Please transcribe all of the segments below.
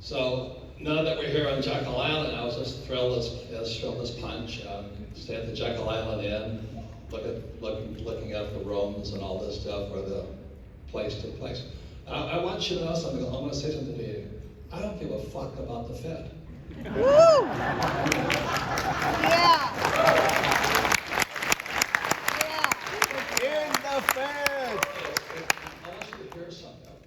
So now that we're here on Jekyll Island, I was just thrilled as punch. Stay at the Jekyll Island Inn, looking at the rooms and all this stuff where the place took place. I want you to know something. I'm going to say something to you. I don't give a fuck about the Fed. Woo! Yeah. In the Fed. I want you to hear something,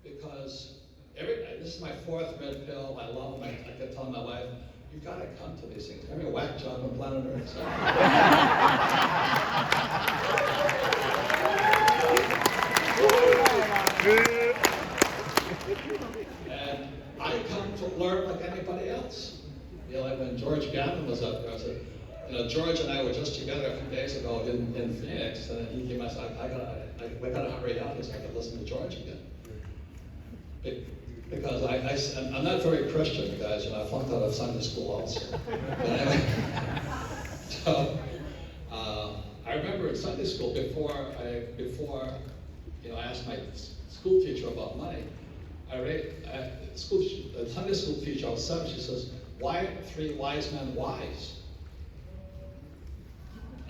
because this is my fourth red pill. I love them. I kept telling my wife, "You've got to come to these things. Every whack job on planet Earth." So. And I come to learn like anybody else. You know, like when George Gavin was up there, I said, George and I were just together a few days ago in Phoenix, and he came and said, we gotta hurry up so I can listen to George again. Because I'm not very Christian, guys, and I flunked out of Sunday school also. But anyway, so I remember in Sunday school before I asked my school teacher about money. The Sunday school teacher, I was 7, she says, "Why are 3 wise men wise?"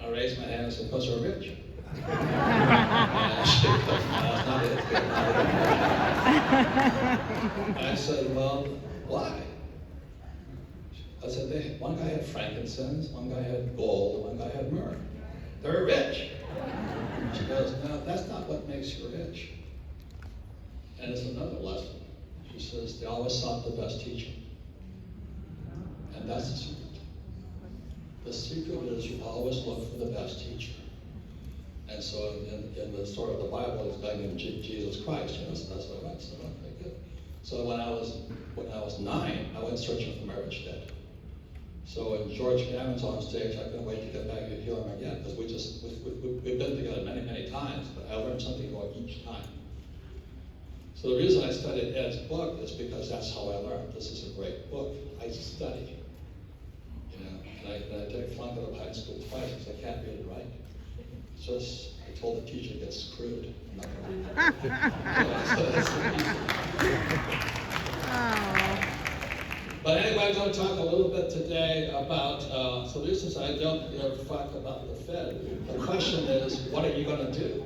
I raised my hand and said, "Because they're rich." And she goes, "No, that's not it. And I said, "Well, why?" I said, one guy had frankincense, one guy had gold, and one guy had myrrh. They're rich. She goes, "No, that's not what makes you rich." And it's another lesson. She says, they always sought the best teacher. And that's the secret. The secret is you always look for the best teacher. And so in the story of the Bible, it's guy named Jesus Christ, so that's what I went. So okay, good. So when I was 9, I went searching for my rich dad. So when George Gavin's on stage, I couldn't wait to get back and hear him again, because we've been together many, many times, but I learned something more each time. So the reason I studied Ed's book is because that's how I learned. This is a great book. I study, and I did flunk out of high school twice because I can't read and write. It's just, I told the teacher, "Get screwed." I'm not going to read. But anyway, I'm going to talk a little bit today about solutions. I don't talk about the Fed. The question is, what are you going to do?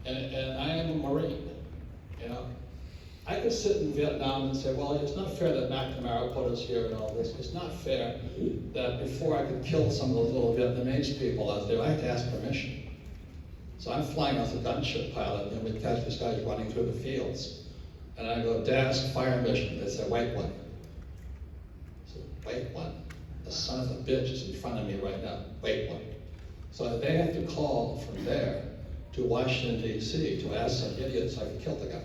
And I am a Marine. I could sit in Vietnam and say, well, it's not fair that McNamara put us here and all this. It's not fair that before I could kill some of those little Vietnamese people out there, I had to ask permission. So I'm flying as a gunship pilot, and we catch this guy running through the fields. And I go, "Desk, fire mission." They say, "Wait one." I said, "Wait one? The son of a bitch is in front of me right now. Wait one." So they had to call from there to Washington, D.C. to ask some idiots so I could kill the guy.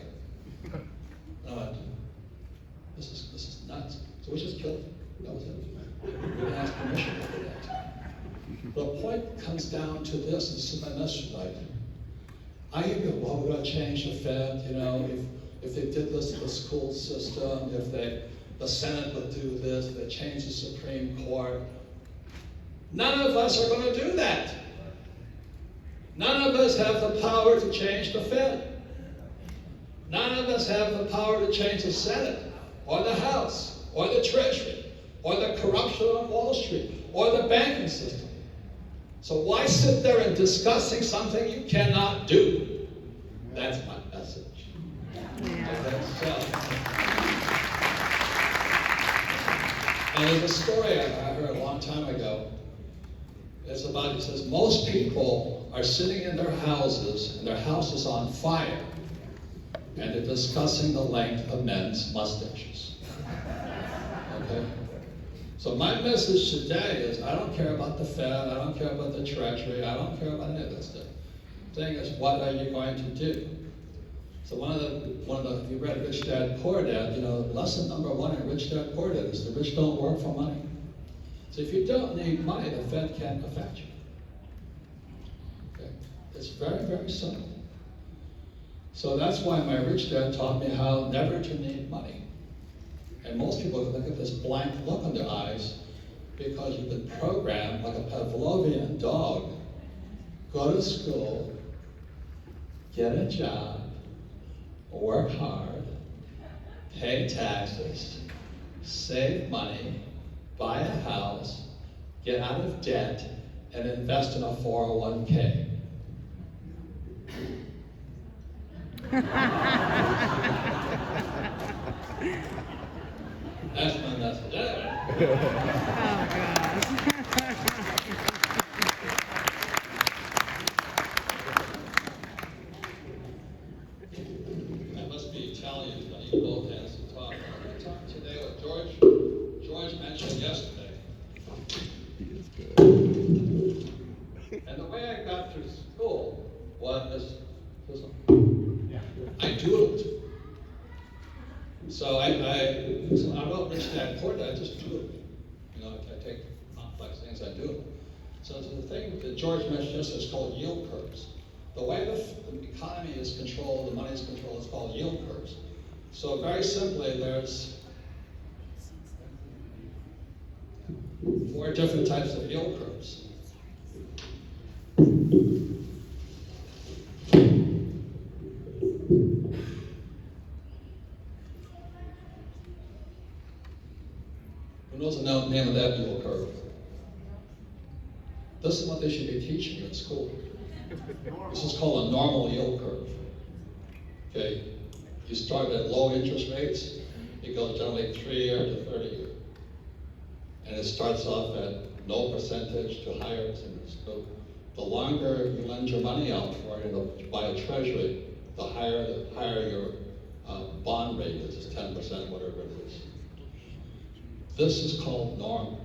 And I went, this is nuts. So we just killed him. That was it. We didn't ask permission for that. The point comes doan to this. This is my message tonight. I hear people, well, we're going to change the Fed. If they did this to the school system, if the Senate would do this, if they change the Supreme Court. None of us are going to do that. None of us have the power to change the Fed. None of us have the power to change the Senate, or the House, or the Treasury, or the corruption on Wall Street, or the banking system. So why sit there and discussing something you cannot do? That's my message. Okay, and there's a story I heard a long time ago. It says, most people are sitting in their houses, and their house is on fire, and they're discussing the length of men's mustaches. Okay? So my message today is, I don't care about the Fed, I don't care about the Treasury, I don't care about any of that stuff. The thing is, what are you going to do? So if you read Rich Dad, Poor Dad, lesson number 1 in Rich Dad, Poor Dad is the rich don't work for money. So if you don't need money, the Fed can't affect you. Okay? It's very, very simple. So that's why my rich dad taught me how never to need money. And most people look at this blank look in their eyes because you've been programmed like a Pavlovian dog. Go to school, get a job, work hard, pay taxes, save money, buy a house, get out of debt, and invest in a 401k. That's my message. Anyway. Oh, gosh. I must be Italian, but you both hands to talk. I'm going to talk today with George. George mentioned yesterday. And the way I got through school was I doodled. So I wrote Rich Dad Poor Dad, I just doodled. You know, I take complex things, I doodle. So the thing that George mentioned yesterday is called yield curves. The way the economy is controlled, the money is controlled, is called yield curves. So very simply, there's 4 different types of yield curves. Who knows the name of that yield curve? This is what they should be teaching you in school. This is called a normal yield curve. Okay, you start at low interest rates, it goes generally 3-year to 30-year. And it starts off at no percentage to higher percentage. So the longer you lend your money out for, you know, to buy a treasury, the higher your bond rate is 10%, whatever it is. This is called normal.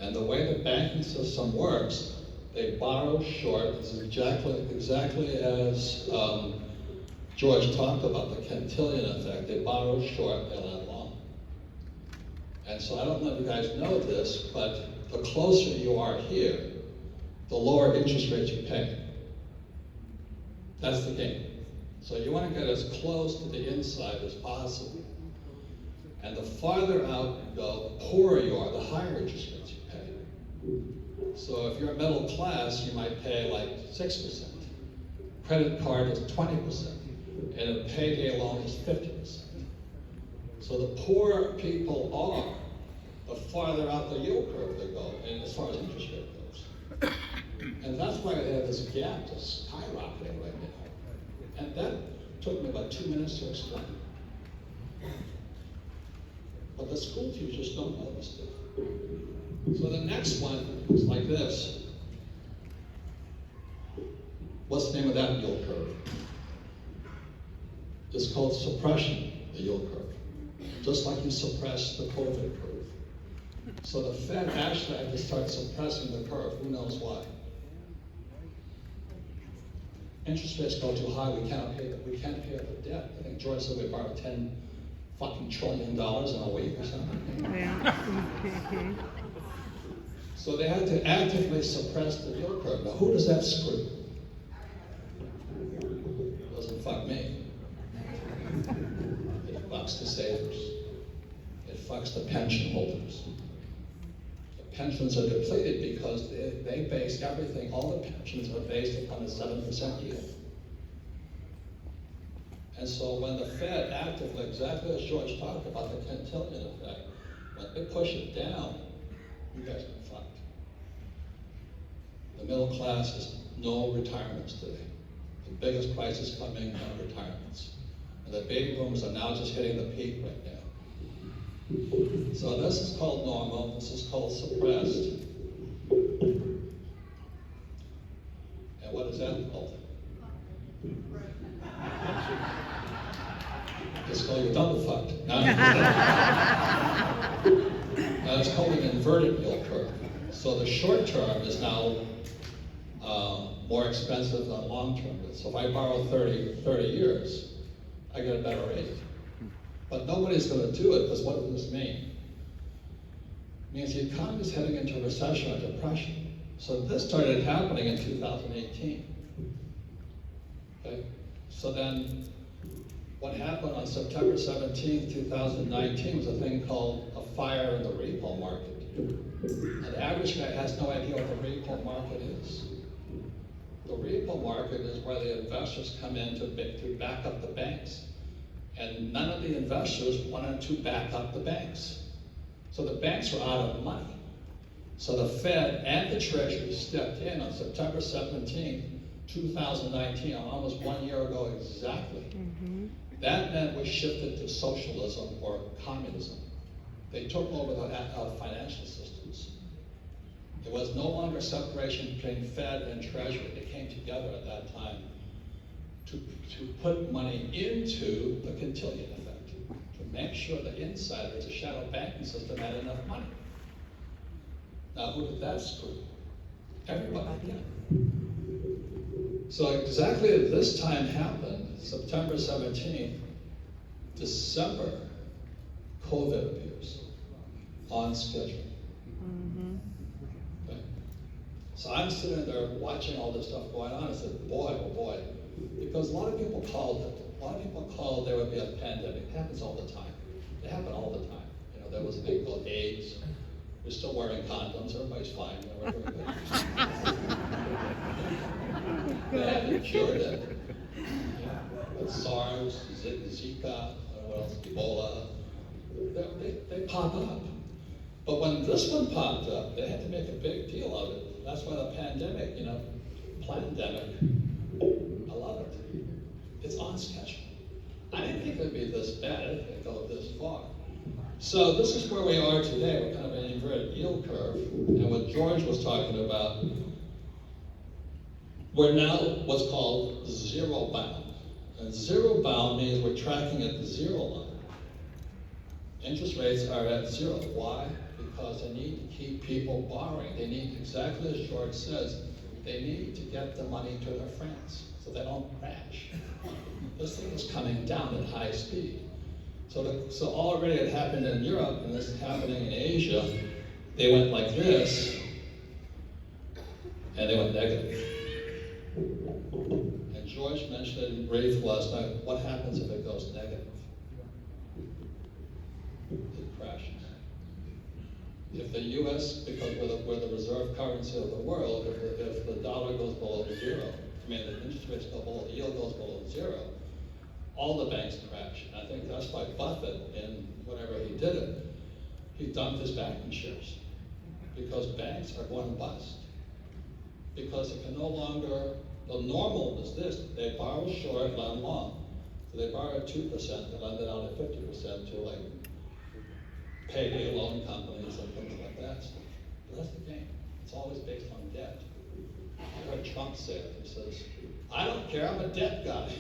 And the way the banking system works, they borrow short. It's exactly as George talked about, the Cantillon effect. They borrow short, they lend long. And so I don't know if you guys know this, but the closer you are here, the lower interest rates you pay. That's the game. So you want to get as close to the inside as possible. And the farther out you go, the poorer you are, the higher interest rates you pay. So if you're middle class, you might pay like 6%. Credit card is 20%. And a payday loan is 50%. So the poorer people are, the farther out the yield curve they go, and as far as interest rate goes. And that's why they have this gap just skyrocketing right now. And that took me about 2 minutes to explain. But the school teachers don't know this stuff. So the next one is like this. What's the name of that yield curve? It's called suppression, the yield curve. Just like you suppress the COVID curve. So the Fed actually had to start suppressing the curve. Who knows why? Interest rates go too high, we can't pay the debt. I think George said we borrowed $10 trillion in a week or something. Yeah. So they had to actively suppress the yield curve. Now who does that screw? Doesn't fuck me. It fucks the savers. It fucks the pension holders. The pensions are depleted because they base everything, all the pensions are based upon a 7% yield. And so when the Fed actively, exactly as George talked about the Cantillon effect, when they push it down, you guys are fucked. The middle class has no retirements today. The biggest crisis coming are retirements. And the baby boomers are now just hitting the peak right now. So this is called normal, this is called suppressed. And what is that called? It's called you're double fucked. Now it's called an inverted yield curve. So the short term is now more expensive than long term. So if I borrow 30 years, I get a better rate. But nobody's going to do it, because what does this mean? It means the economy is heading into recession or depression. So this started happening in 2018. Okay? So then what happened on September 17th, 2019 was a thing called a fire in the repo market. And the average guy has no idea what the repo market is. The repo market is where the investors come in to back up the banks. And And none of the investors wanted to back up the banks. So the banks were out of money. So the Fed and the Treasury stepped in on September 17th, 2019, almost 1 year ago exactly. That meant we shifted to socialism or communism. They took over the financial systems. There was no longer separation between Fed and Treasury. They came together at that time to put money into the Cantillon effect, to make sure the insiders, the shadow banking system, had enough money. Now, who did that screw? Everybody did. So exactly at this time happened, September 17th, December, COVID appears on schedule. Okay. So I'm sitting there watching all this stuff going on. I said, boy, oh boy, because a lot of people called there would be a pandemic. It happens all the time. It happened all the time. You know, there was a thing called AIDS. We're still wearing condoms. Everybody's fine. We're doing good. They haven't cured it. With SARS, Zika, what else? Ebola. They pop up. But when this one popped up, they had to make a big deal of it. That's why the pandemic, plandemic, I love it. It's on schedule. I didn't think it would be this bad. I didn't think it would go this far. So this is where we are today. We're kind of an inverted yield curve. And what George was talking about, we're now what's called zero bound. And zero bound means we're tracking at the zero line. Interest rates are at zero. Why? Because they need to keep people borrowing. They need, exactly as George says, they need to get the money to their friends so they don't crash. This thing is coming down at high speed. So already it happened in Europe, and this is happening in Asia. They went like this, and they went negative. And George mentioned it in brief last night. What happens if it goes negative? It crashes. If the U.S., because we're the reserve currency of the world, if the dollar goes below zero, the interest rates go below, the yield goes below zero, all the banks crash. And I think that's why Buffett, in whenever he did it, he dumped his banking shares. Because banks are going bust. Because it can no longer, the normal is this, they borrow short, lend long. So they borrow at 2%, they lend it out at 50% to like payday loan companies and things like that. But that's the game. It's always based on debt. I heard Trump say it. He says, I don't care, I'm a debt guy.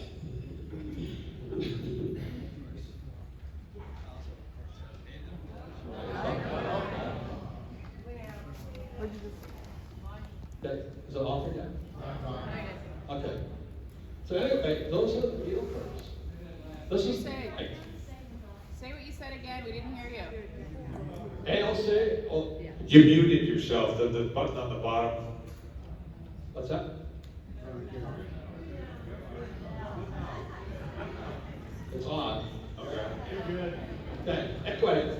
Okay, is it off again? Okay. So anyway, those are the yield curves. This is Say what you said again. We didn't hear you. ALC. Oh, You muted yourself, the button on the bottom. what's that? It's on. Okay. Okay. Anyway.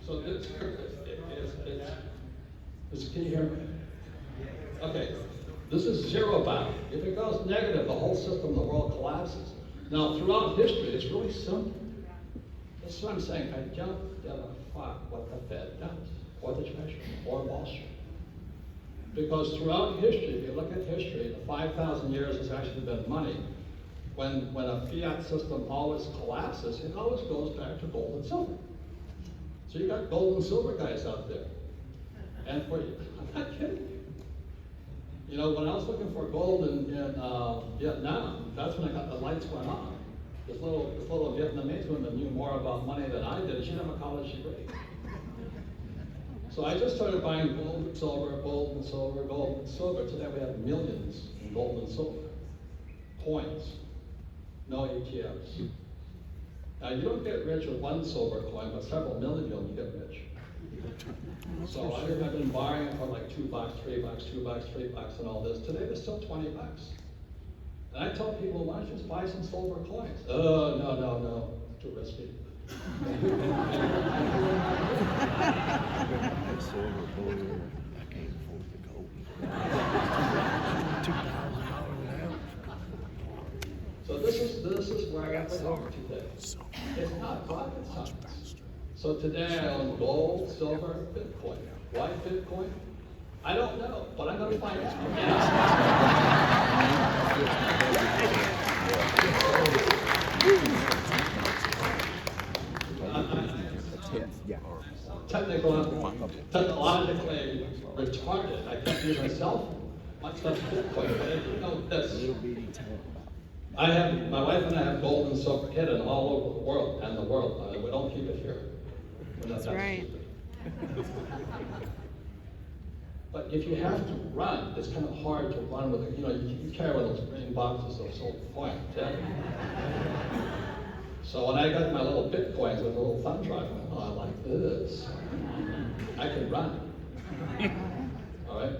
So this curve can you hear me? Okay. This is zero bound. If it goes negative, the whole system of the world collapses. Now, throughout history, it's really simple. That's what I'm saying. I don't give a fuck what the Fed does, or the Treasury, or Wall Street. Because throughout history, if you look at history, the 5,000 years has actually been money. When a fiat system always collapses, it always goes back to gold and silver. So you got gold and silver guys out there. And I'm not kidding you. You know, when I was looking for gold in Vietnam, that's when I got the lights went on. This little Vietnamese woman knew more about money than I did. She didn't have a college degree. So I just started buying gold and silver, gold and silver, gold and silver. Today we have millions in gold and silver. Coins, no ETFs. Now you don't get rich with one silver coin, but several million you get rich. So I've been buying it for like $2, $3, $2, $3, and all this. Today they're still $20. And I tell people, why don't you just buy some silver coins? Oh, no, too risky. Silver bullion. I can't afford the gold. $2,000 an ounce. So this is where I got my over today. It's not rocket science. So today I own gold, silver, Bitcoin. Why Bitcoin? I don't know, but I'm going to find out. Technologically retarded. I can't use my cell phone, much less Bitcoin. But I do know this. My wife and I have gold and silver hidden all over the world, and the world. We don't keep it here. We're not That's that right. stupid. But if you have to run, it's kind of hard to run with it. You carry one of those green boxes of silver coins. Yeah? So when I got my little Bitcoins with a little thumb drive, I went, oh, I like this. I can run. All right?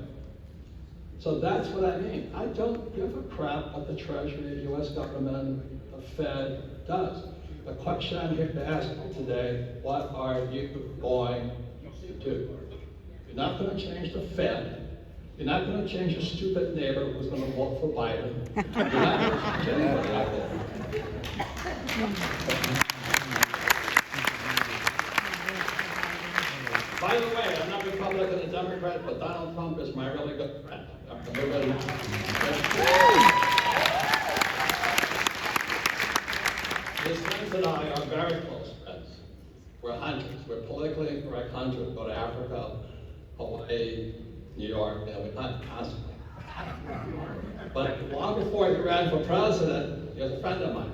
So that's what I mean. I don't give a crap what the Treasury, the U.S. government, the Fed does. The question I'm here to ask you today, what are you going to do? You're not going to change the Fed. You're not going to change your stupid neighbor who's going to vote for Biden. You're not going to change anybody out there. By the way, I'm not Republican or Democrat, but Donald Trump is my really good friend. Everybody. His friends and I are very close friends. We're hunters. We're politically incorrect hunters. We go to Africa, Hawaii, New York, we hunt constantly. But long before he ran for president, he was a friend of mine.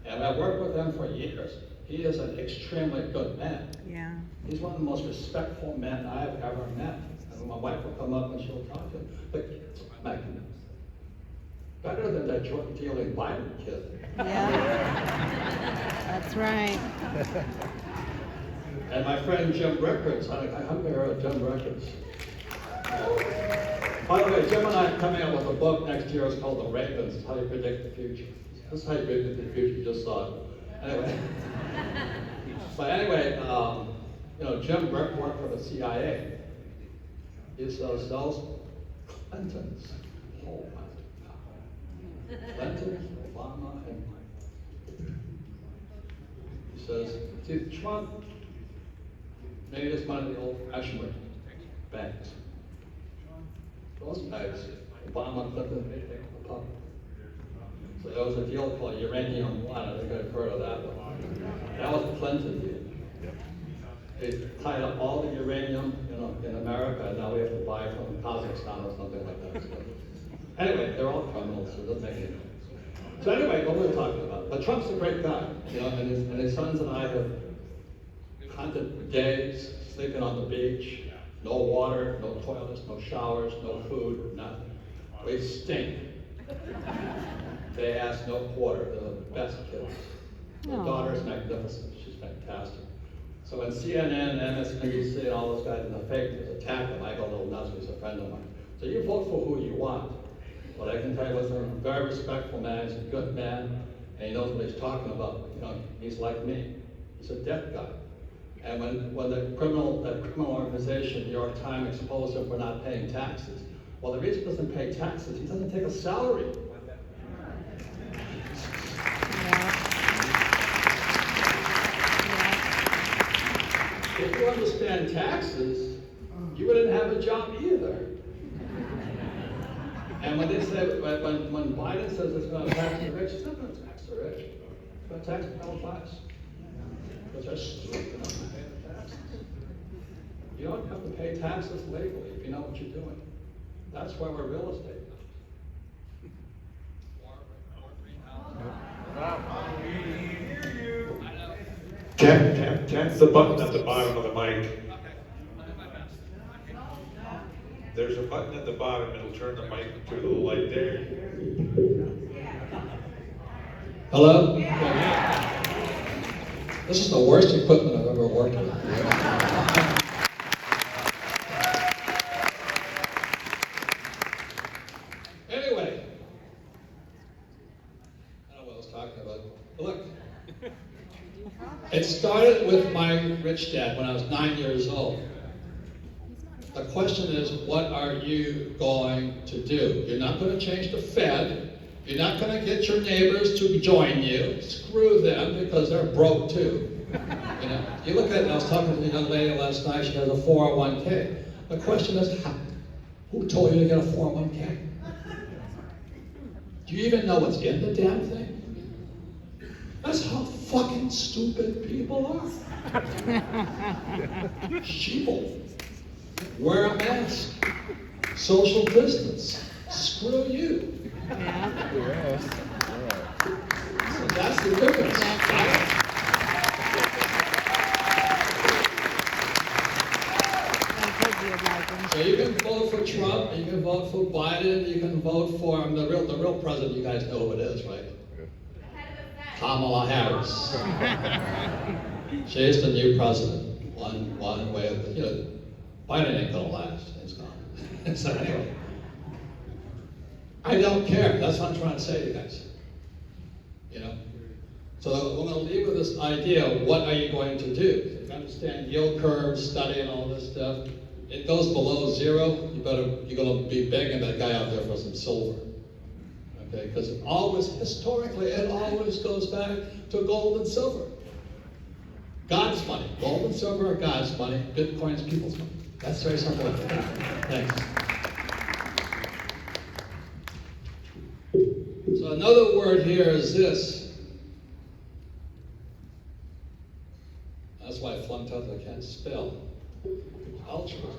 And I've worked with him for years. He is an extremely good man. Yeah. He's one of the most respectful men I've ever met. And my wife will come up and she'll talk to him. But better than that drug dealing Biden kid. Yeah. That's right. And my friend Jim Rickards, I haven't heard of Jim Rickards. By the way, Jim and I are coming out with a book next year. It's called The Ravens. It's how you predict the future. This is how you predict the future. You just saw it. Anyway. But anyway, Jim worked for the CIA. He sells Clintons. Oh my God. Clinton, Obama, and he says, see, Trump made his money the old-fashioned way. Banks. Those banks, Obama, Clinton, they take the public. So there was a deal called Uranium One. I think I've heard of that one. That was the Clinton deal. They tied up all the uranium, in America, and now we have to buy from Kazakhstan or something like that. So, anyway, they're all criminals, so it doesn't make any sense. So anyway, what we're talking about. But Trump's a great guy, and his sons and I have hunted for days, sleeping on the beach, no water, no toilets, no showers, no food, nothing. We stink. They ask no quarter. They're the best kids. My daughter's magnificent. She's fantastic. So when CNN, MSNBC, and all those guys in the fake news attack him, I go a little nuts. He's a friend of mine. So you vote for who you want. But I can tell you, he's a very respectful man. He's a good man, and he knows what he's talking about. He's like me. He's a debt guy. And when that criminal organization, New York Times, exposed him for not paying taxes, well, the reason he doesn't pay taxes, he doesn't take a salary. If you understand taxes, you wouldn't have a job either. And when they say, when Biden says it's going to tax the rich, it's not going to tax the rich. It's going to tax the middle class. Because they're stupid enough to pay the taxes. You don't have to pay taxes legally if you know what you're doing. That's why we're real estate. Tap the button at the bottom of the mic. There's a button at the bottom, it'll turn the mic to the little light there. Hello? Yeah. This is the worst equipment I've ever worked with. Anyway, I don't know what I was talking about. But look, it started with my rich dad when I was 9 years old. The question is, what are you going to do? You're not going to change the Fed. You're not going to get your neighbors to join you. Screw them because they're broke too. You know, you look at, I was talking to a young lady last night, she has a 401k. The question is, how? Who told you to get a 401k? Do you even know what's in the damn thing? That's how fucking stupid people are. Sheeple. Wear a mask. Social distance. Screw you. Yeah. So that's the difference. So you can vote for Trump, you can vote for Biden, you can vote for the real president. You guys know who it is, right? Kamala Harris. She's the new president. One way, you know, Biden ain't gonna last. It's gone. So anyway, I don't care. That's what I'm trying to say to you guys. You know. So we're going to leave with this idea of what are you going to do? If you understand yield curves, study, and all this stuff. It goes below zero. You're going to be begging that guy out there for some silver. Okay, because historically, it always goes back to gold and silver. God's money. Gold and silver are God's money. Bitcoin's people's money. That's very simple. Thanks. So another word here is this. That's why I flunked out that I can't spell. Altruism.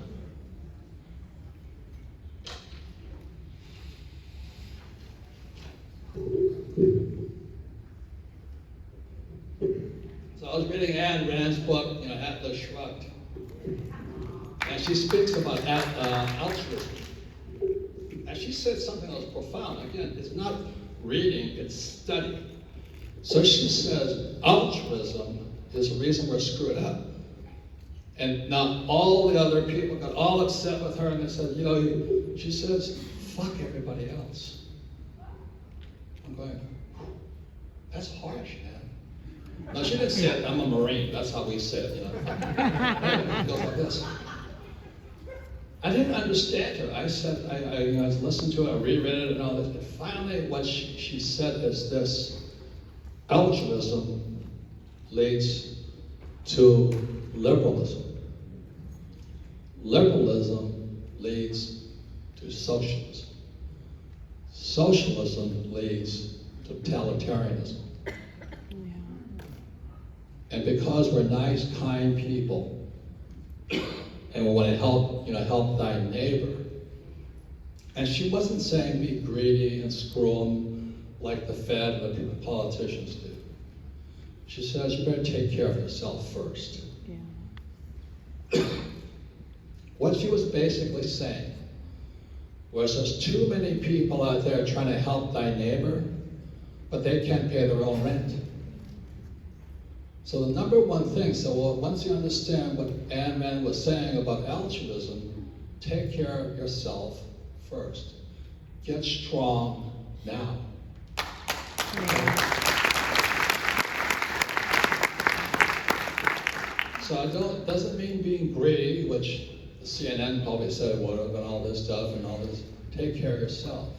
So I was reading Ayn Rand's book, you know, Atlas Shrugged. And she speaks about altruism. And she said something that was profound. Again, it's not reading, it's study. So she says, altruism is the reason we're screwed up. And now all the other people got all upset with her and they said, you know, she says, fuck everybody else. I'm going, that's harsh, man. No, she didn't say it, I'm a Marine. That's how we say it, you know. It goes like this. I didn't understand her. I said, I listened to it, I reread it and all this. And finally, what she said is this: altruism leads to liberalism. Liberalism leads to socialism. Socialism leads to totalitarianism. And because we're nice, kind people, and we want to help thy neighbor. And she wasn't saying be greedy and screw them like the Fed and the politicians do. She says you better take care of yourself first. Yeah. What she was basically saying was there's too many people out there trying to help thy neighbor, but they can't pay their own rent. So the number one thing, once you understand what Ayn Rand was saying about altruism, take care of yourself first. Get strong now. So it doesn't mean being greedy, which CNN probably said, what about all this stuff and all this. Take care of yourself.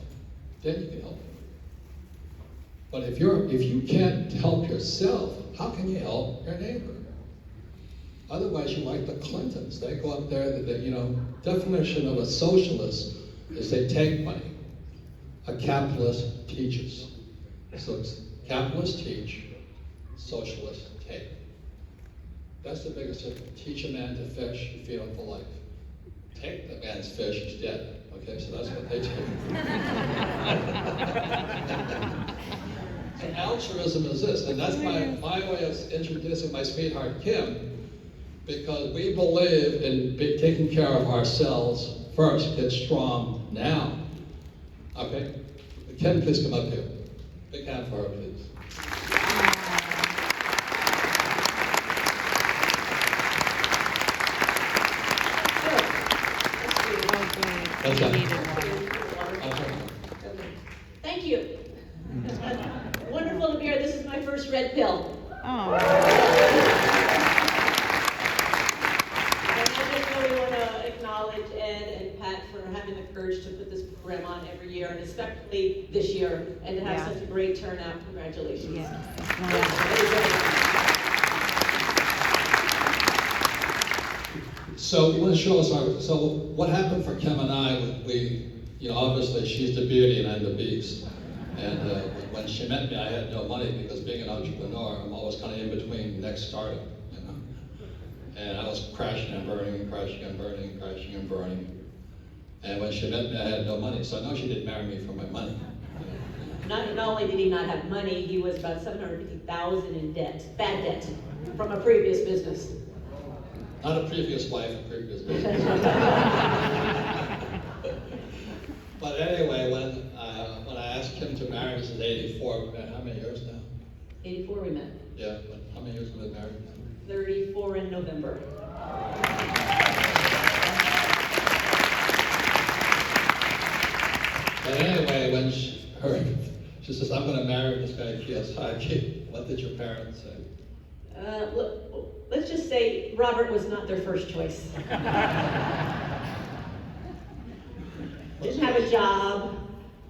Then you can help. But if you can't help yourself, how can you help your neighbor? Otherwise, you're like the Clintons. They go up there, definition of a socialist is they take money. A capitalist teaches. So it's capitalists teach, socialists take. That's the biggest difference. Teach a man to fish, you feed him for life. Take the man's fish, he's dead. Okay, so that's what they take. And altruism is this, and that's my way of introducing my sweetheart Kim, because we believe in taking care of ourselves first. Get strong now. Okay? Kim, please come up here. Big hand for her, please. That's right. Thank you. Wonderful to be here. This is my first red pill. Oh. And I just really want to acknowledge Ed and Pat for having the courage to put this program on every year, and especially this year, and to have Yeah. such a great turnout. Congratulations. Yeah. So, let's show us so what happened for Kim and I, obviously she's the beauty and I'm the beast. And when she met me, I had no money because being an entrepreneur, I'm always kind of in between next startup, And I was crashing and burning, crashing and burning, crashing and burning. And when she met me, I had no money. So I know she didn't marry me for my money. Not only did he not have money, he was about $750,000 in debt, bad debt, from a previous business. Not a previous wife, a previous business. But anyway, when I asked him to marry me, this is 84, we've been how many years now? 84 we met. Yeah, but how many years have we been married now? 34 in November. But anyway, when she says, I'm going to marry this guy, Kiyosaki, what did your parents say? Let's just say Robert was not their first choice. Didn't have a job.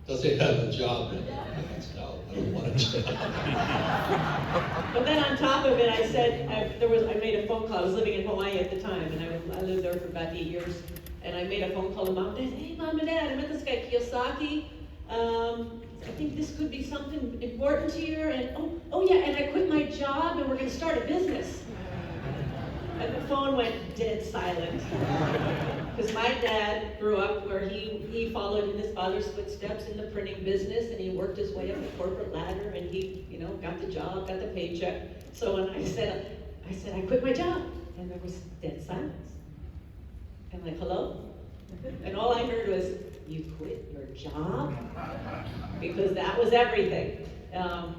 Does he have a job? No, I don't want a job. But then on top of it, I said, I made a phone call. I was living in Hawaii at the time, and I lived there for about 8 years. And I made a phone call to Mom and Dad. Hey, Mom and Dad, I met this guy Kiyosaki. I think this could be something important to you. And oh yeah, and I quit my job, and we're going to start a business. And the phone went dead silent. Because my dad grew up where he followed in his father's footsteps in the printing business, and he worked his way up the corporate ladder, and he, got the job, got the paycheck. So when I said, I quit my job, and there was dead silence. And like, hello? And all I heard was, you quit your job? Because that was everything.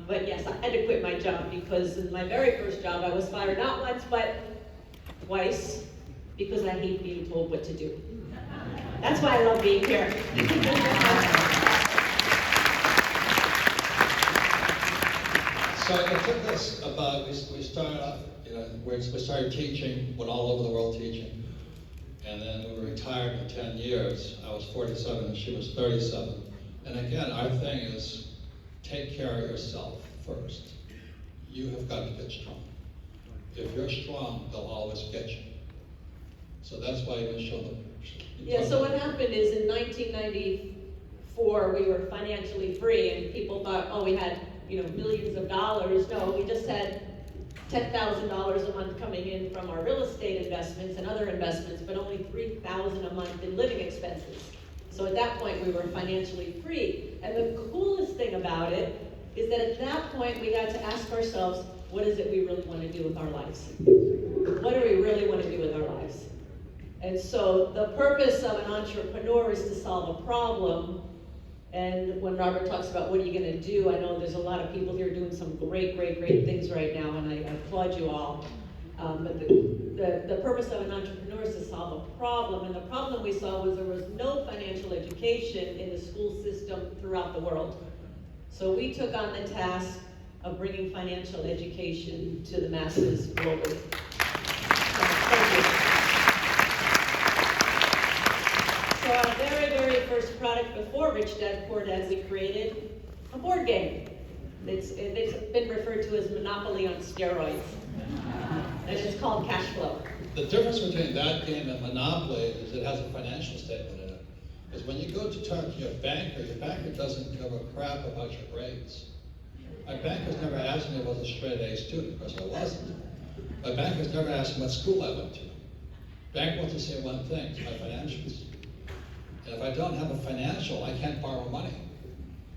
But yes, I had to quit my job because in my very first job, I was fired not once, but twice, because I hate being told what to do. That's why I love being here. So it took us about, we started off, we started teaching, went all over the world teaching. And then we were retired in 10 years. I was 47 and she was 37. And again, our thing is take care of yourself first. You have got to get strong. If you're strong, they'll always get you. So that's why you show them. Yeah, so what happened is in 1994, we were financially free, and people thought, oh, we had millions of dollars. No, we just had $10,000 a month coming in from our real estate investments and other investments, but only $3,000 a month in living expenses. So at that point, we were financially free. And the coolest thing about it is that at that point, we got to ask ourselves, what is it we really want to do with our lives? What do we really want to do with our lives? And so the purpose of an entrepreneur is to solve a problem. And when Robert talks about what are you going to do, I know there's a lot of people here doing some great, great, great things right now, and I applaud you all. But the purpose of an entrepreneur is to solve a problem, and the problem we saw was there was no financial education in the school system throughout the world. So we took on the task of bringing financial education to the masses globally. Thank you. So our very, very first product before Rich Dad Poor Dad, we created a board game. It's been referred to as Monopoly on steroids. And it's called Cash Flow. The difference between that game and Monopoly is it has a financial statement in it. Because when you go to talk to your banker doesn't give a crap about your grades. My banker's never asked me if I was a straight A student, because I wasn't. My banker's never asked me what school I went to. Bank wants to say one thing, it's my financials. And if I don't have a financial, I can't borrow money.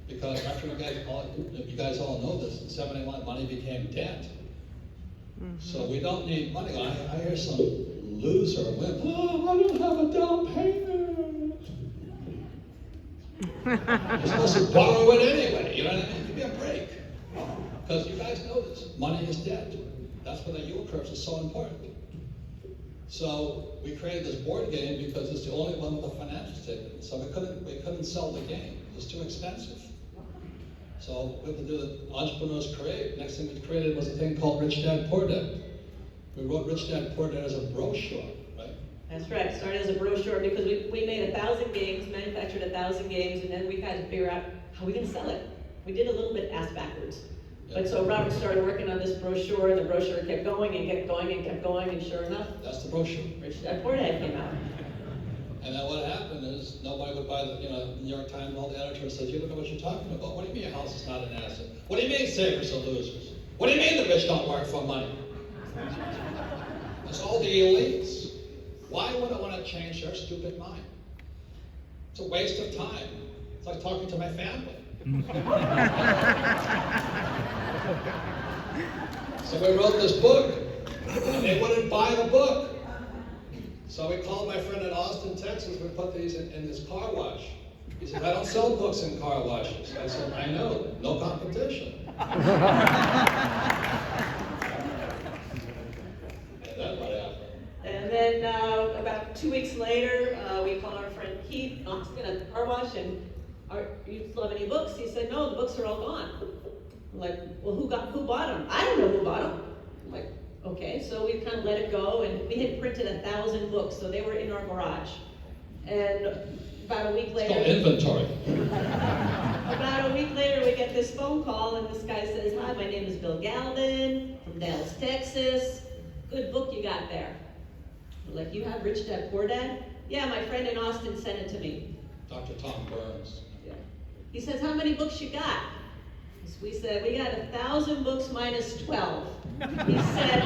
Because after you guys all know this, in 71, money became debt. Mm-hmm. So we don't need money. I hear some loser win, oh, I don't have a down payment. You're supposed to borrow it anyway, you know what I mean? Give me a break. Because you guys know this, money is debt. That's why the yield curves are so important. So we created this board game because it's the only one with a financial statement. So we couldn't sell the game. It was too expensive. So we had to do the entrepreneurs create. Next thing we created was a thing called Rich Dad Poor Dad. We wrote Rich Dad Poor Dad as a brochure, right? That's right, started as a brochure because we made 1,000 games, manufactured 1,000 games, and then we had to figure out how we gonna sell it. We did a little bit ass backwards. But so Robert started working on this brochure, and the brochure kept going and kept going and kept going, and sure enough, That's the brochure. Rich Dad Poor Dad came out. And then what happened is nobody would buy the, New York Times, all the editors said, you don't know what you're talking about. What do you mean a house is not an asset? What do you mean savers are losers? What do you mean the rich don't work for money? It's all the elites. Why would I want to change their stupid mind? It's a waste of time. It's like talking to my family. So we wrote this book, and they wouldn't buy the book. So we called my friend in Austin, Texas. We put these in this car wash. He said, I don't sell books in car washes. I said, I know, no competition. And that's what happened. And then about 2 weeks later, we called our friend Keith in Austin at the car wash, and you still have any books? He said, no, the books are all gone. I'm like, well, who bought them? I don't know who bought them. I'm like, okay, so we kind of let it go, and we had printed 1,000 books, so they were in our garage. And about a week It's later, called inventory. about a week later, we get this phone call, and this guy says, hi, my name is Bill Galvin from Dallas, Texas. Good book you got there. We're like, you have Rich Dad, Poor Dad? Yeah, my friend in Austin sent it to me. Dr. Tom Burns. Yeah. He says, how many books you got? We said, we got 1,000 books minus 12. He said,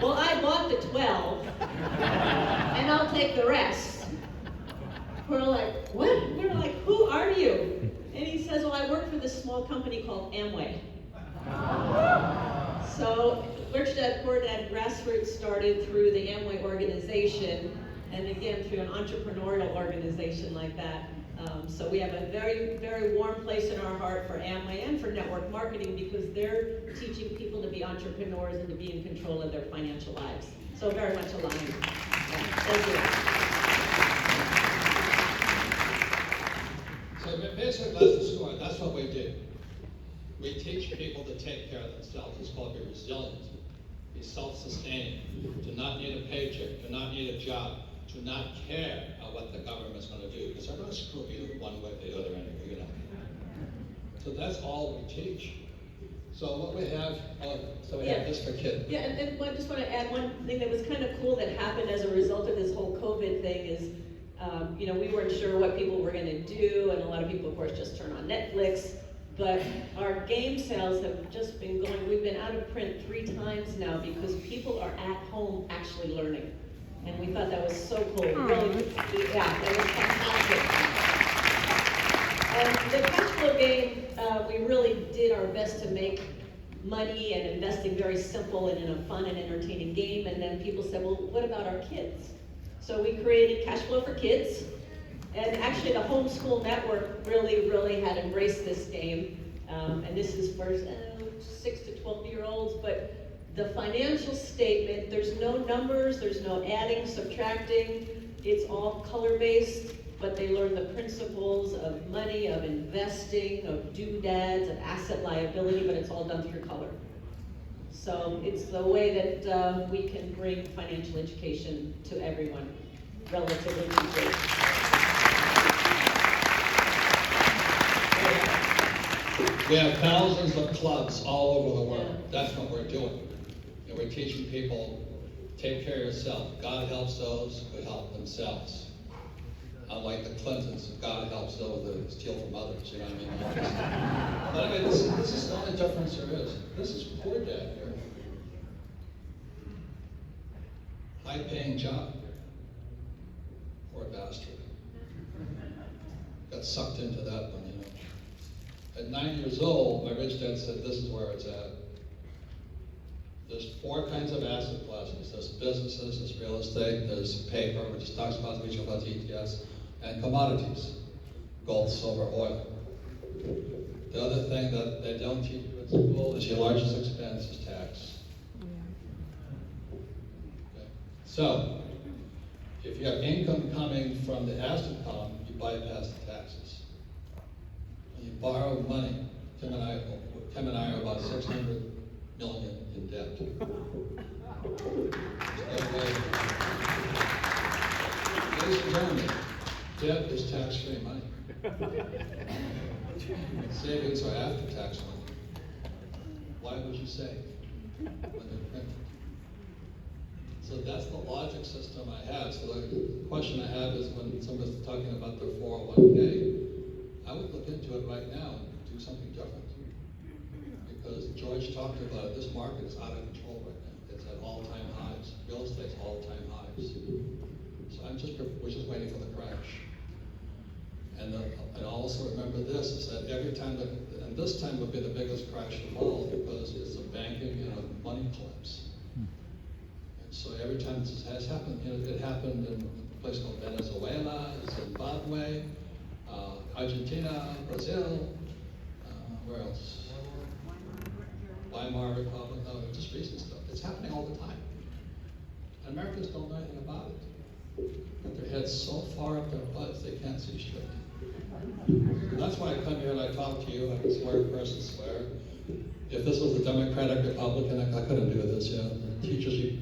well, I bought the 12, and I'll take the rest. We're like, what? We're like, who are you? And he says, well, I work for this small company called Amway. So, Rich Dad, Poor Dad grassroots started through the Amway organization, and again, through an entrepreneurial organization like that. So we have a very, very warm place in our heart for Amway and for network marketing because they're teaching people to be entrepreneurs and to be in control of their financial lives. So very much aligned. Thank you. So basically, that's the story. That's what we do. We teach people to take care of themselves. It's called be resilient, be self-sustaining, to not need a paycheck, to not need a job, to not care what the government's going to do, because they're going to screw you one way or the other anyway, So that's all we teach. So what we have, so we have this for kids. Yeah, and I just want to add one thing that was kind of cool that happened as a result of this whole COVID thing is, we weren't sure what people were going to do, and a lot of people, of course, just turn on Netflix. But our game sales have just been going. We've been out of print 3 times now because people are at home actually learning. And we thought that was so cool. Really, yeah, that was fantastic. And the cash flow game, we really did our best to make money and investing very simple and in a fun and entertaining game. And then people said, well, what about our kids? So we created Cash Flow for Kids. And actually the Homeschool Network really, really had embraced this game. And this is for 6 to 12-year-olds, but the financial statement, there's no numbers, there's no adding, subtracting, it's all color-based, but they learn the principles of money, of investing, of doodads, of asset liability, but it's all done through color. So it's the way that we can bring financial education to everyone relatively easily. We have thousands of clubs all over the world. That's what we're doing. And we're teaching people, take care of yourself. God helps those who help themselves. Unlike the Clintons, God helps those who steal from others, you know what I mean? But I mean, this is the only difference there is. This is Poor Dad here. High-paying job. Poor bastard. Got sucked into that one, At 9 years old, my rich dad said, this is where it's at. There's 4 kinds of asset classes. There's businesses, there's real estate, there's paper, which is stocks, bonds, mutual funds, ETFs, and commodities, gold, silver, oil. The other thing that they don't teach you at school is your largest expense is tax. Okay. So, if you have income coming from the asset column, you bypass the taxes. When you borrow money, Tim and I are about 600 million in debt. Jeremy, debt is tax-free money. Savings are after-tax money. Why would you save when they're printed? So that's the logic system I have. So the question I have is when somebody's talking about their 401k, I would look into it right now and do something different. Because George talked about it, this market is out of control right now. It's at all-time highs. Real estate's all-time highs. So we're just waiting for the crash. And also remember this, is that every time and this time would be the biggest crash of all because it's a banking and a money collapse. And so every time this has happened, it happened in a place called Venezuela, Zimbabwe, Argentina, Brazil, where else? Weimar Republic, no, just recent stuff. It's happening all the time. And Americans don't know anything about it. But their heads so far up their butts they can't see straight. And that's why I come here and I talk to you, I can swear in person, swear. If this was a Democratic Republican, I couldn't do this, you know. The teachers,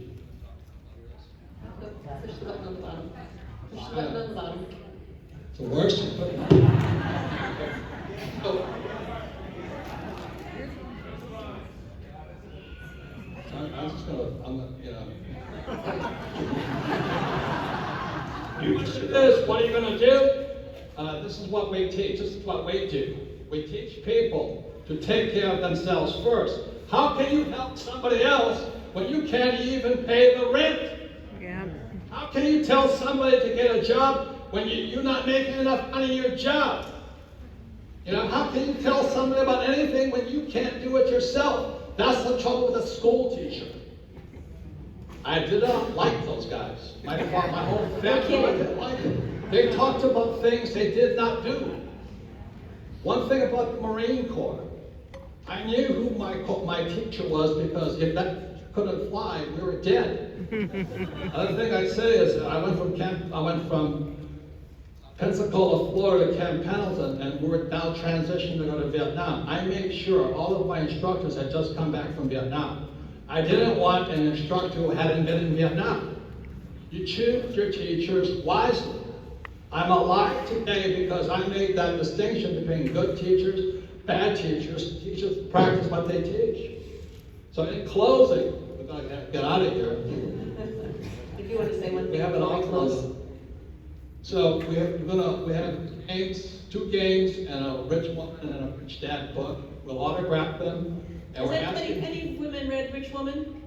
Push the button on the bottom. Push the button on the bottom. it's the worst. I'm just gonna, you know. This, what are you gonna do? This is what we teach, this is what we do. We teach people to take care of themselves first. How can you help somebody else when you can't even pay the rent? Yeah. How can you tell somebody to get a job when you're not making enough money in your job? You know, how can you tell somebody about anything when you can't do it yourself? That's the trouble with a school teacher. I did not like those guys. My whole family, I didn't like them. They talked about things they did not do. One thing about the Marine Corps, I knew who my teacher was because if that couldn't fly, we were dead. Another thing I'd say is that I went from Pensacola, Florida to Camp Pendleton, and we were now transitioning to go to Vietnam. I made sure all of my instructors had just come back from Vietnam. I didn't want an instructor who hadn't been in Vietnam. You choose your teachers wisely. I'm alive today because I made that distinction between good teachers, bad teachers, teachers who practice what they teach. So in closing, we're going to get out of here. If you want to say one thing. We have an all close. So we have games, 2 games, and a rich woman and a rich dad book. We'll autograph them. And Has any women read Rich Woman?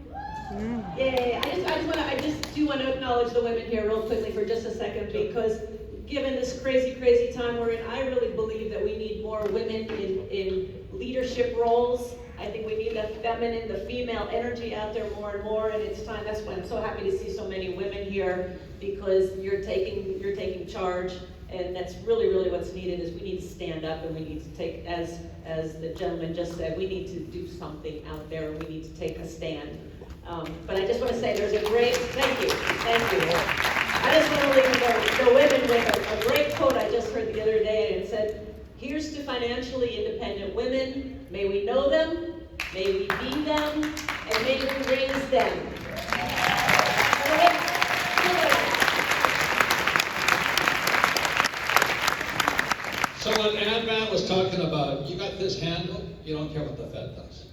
Yay! I just do want to acknowledge the women here real quickly for just a second because given this crazy time we're in, I really believe that we need more women in leadership roles. I think we need the feminine, the female energy out there more and more, and it's time. That's why I'm so happy to see so many women here because you're taking charge, and that's really what's needed. Is we need to stand up and we need to take, as the gentleman just said, we need to do something out there. And we need to take a stand. But I just want to say there's a great thank you. I just want to leave the women with a great quote I just heard the other day, and it said, "Here's to financially independent women. May we know them, may we be them, and may we raise them." So when Advan was talking about, you got this handle, you don't care what the Fed does.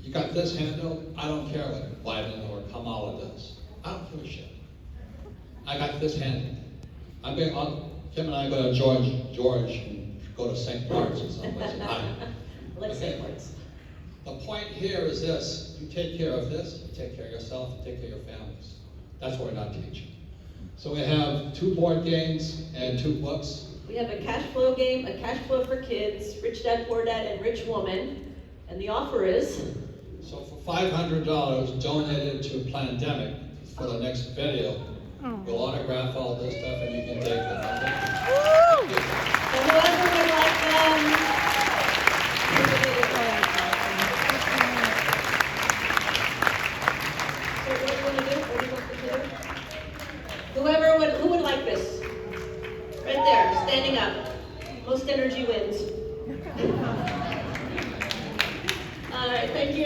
You got this handle, I don't care what Biden or Kamala does. I don't give a shit. I got this handle. Kim and I go to George and go to St. Mark's or someplace. Let's say words. The point here is this: you take care of this, you take care of yourself, you take care of your families. That's what we're not teaching. So we have 2 board games and 2 books. We have a cash flow game, a cash flow for kids, Rich Dad, Poor Dad, and Rich Woman. And the offer is? So for $500 donated to Plandemic for the next video, we'll autograph all this stuff and you can take it. So whoever would like them. So what do you want to do? What do you want to do? Who would like this? Right there, standing up. Most energy wins. All right, thank you.